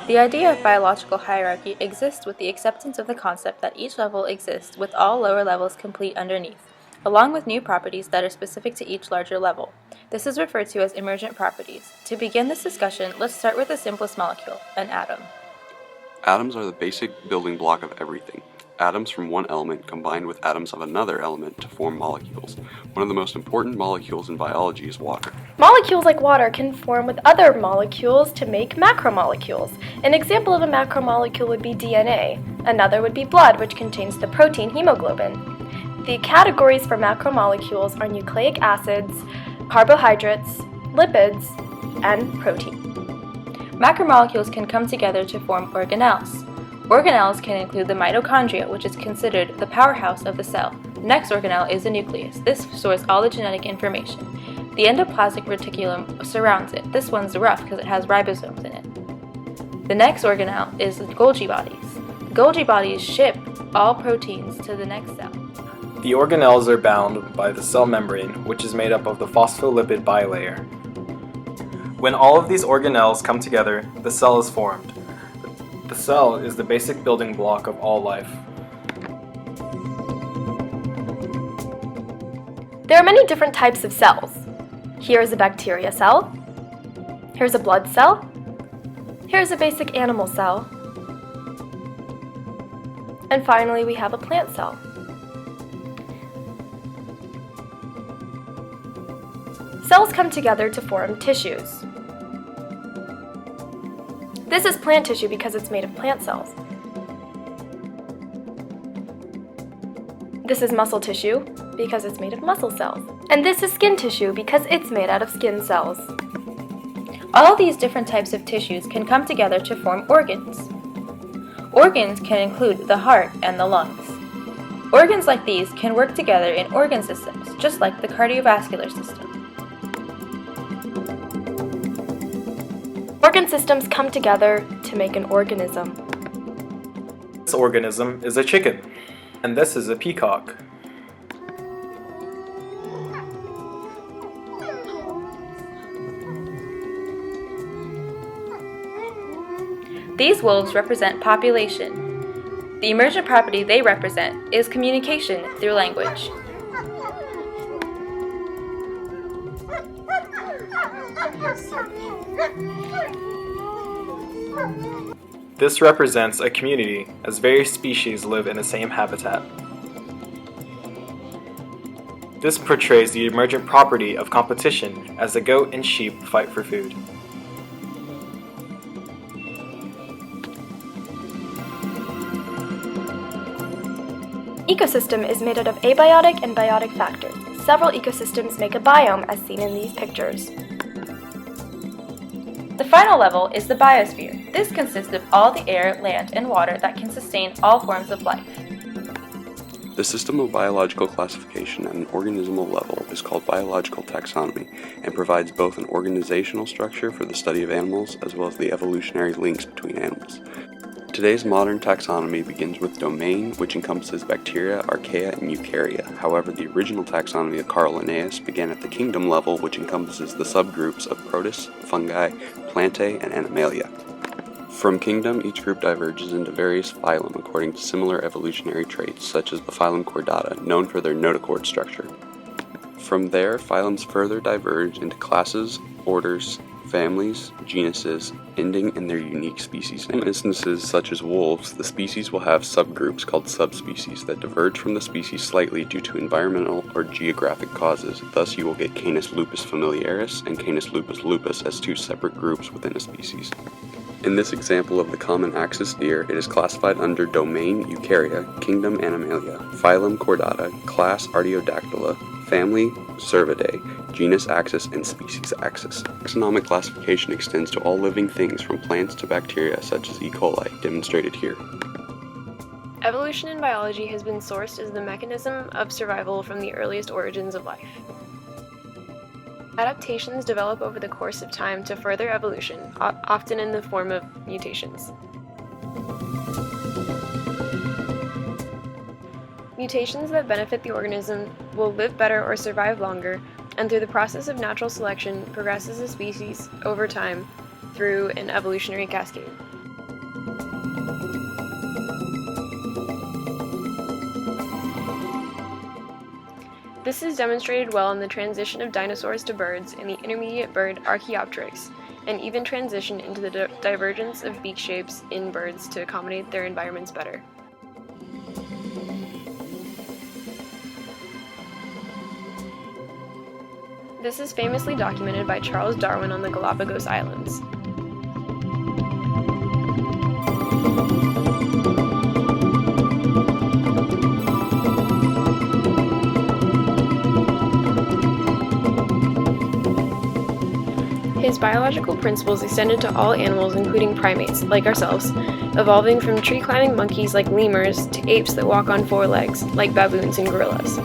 The idea of biological hierarchy exists with the acceptance of the concept that each level exists with all lower levels complete underneath, along with new properties that are specific to each larger level. This is referred to as emergent properties. To begin this discussion, let's start with the simplest molecule, an atom. Atoms are the basic building block of everything. Atoms from one element combine with atoms of another element to form molecules. One of the most important molecules in biology is water. Molecules like water can form with other molecules to make macromolecules. An example of a macromolecule would be DNA. Another would be blood, which contains the protein hemoglobin. The categories for macromolecules are nucleic acids, carbohydrates, lipids, and protein. Macromolecules can come together to form organelles. Organelles can include the mitochondria, which is considered the powerhouse of the cell. The next organelle is the nucleus. This stores all the genetic information. The endoplasmic reticulum surrounds it. This one's rough because it has ribosomes in it. The next organelle is the Golgi bodies. The Golgi bodies ship all proteins to the next cell. The organelles are bound by the cell membrane, which is made up of the phospholipid bilayer. When all of these organelles come together, the cell is formed. The cell is the basic building block of all life. There are many different types of cells. Here is a bacteria cell. Here's a blood cell. Here's a basic animal cell. And finally, we have a plant cell. Cells come together to form tissues. This is plant tissue because it's made of plant cells. This is muscle tissue because it's made of muscle cells. And this is skin tissue because it's made out of skin cells. All these different types of tissues can come together to form organs. Organs can include the heart and the lungs. Organs like these can work together in organ systems, just like the cardiovascular system. Organ systems come together to make an organism. This organism is a chicken, and this is a peacock. These wolves represent population. The emergent property they represent is communication through language. This represents a community, as various species live in the same habitat. This portrays the emergent property of competition as the goat and sheep fight for food. Ecosystem is made out of abiotic and biotic factors. Several ecosystems make a biome as seen in these pictures. The final level is the biosphere. This consists of all the air, land, and water that can sustain all forms of life. The system of biological classification at an organismal level is called biological taxonomy and provides both an organizational structure for the study of animals as well as the evolutionary links between animals. Today's modern taxonomy begins with domain, which encompasses bacteria, archaea, and eukarya. However, the original taxonomy of Carl Linnaeus began at the kingdom level, which encompasses the subgroups of protists, fungi, plantae, and animalia. From kingdom, each group diverges into various phylum according to similar evolutionary traits, such as the phylum Chordata, known for their notochord structure. From there, phylums further diverge into classes, orders, families, genuses, ending in their unique species. In instances such as wolves, the species will have subgroups called subspecies that diverge from the species slightly due to environmental or geographic causes. Thus, you will get Canis lupus familiaris and Canis lupus lupus as two separate groups within a species. In this example of the common axis deer, it is classified under domain Eukarya, kingdom Animalia, phylum Chordata, class Artiodactyla, family Cervidae, genus Axis, and species Axis. Taxonomic classification extends to all living things from plants to bacteria such as E. coli, demonstrated here. Evolution in biology has been sourced as the mechanism of survival from the earliest origins of life. Adaptations develop over the course of time to further evolution, often in the form of mutations. Mutations that benefit the organism will live better or survive longer, and through the process of natural selection progresses a species over time through an evolutionary cascade. This is demonstrated well in the transition of dinosaurs to birds in the intermediate bird Archaeopteryx, and even transition into the divergence of beak shapes in birds to accommodate their environments better. This is famously documented by Charles Darwin on the Galapagos Islands. His biological principles extended to all animals, including primates, like ourselves, evolving from tree-climbing monkeys like lemurs to apes that walk on four legs, like baboons and gorillas.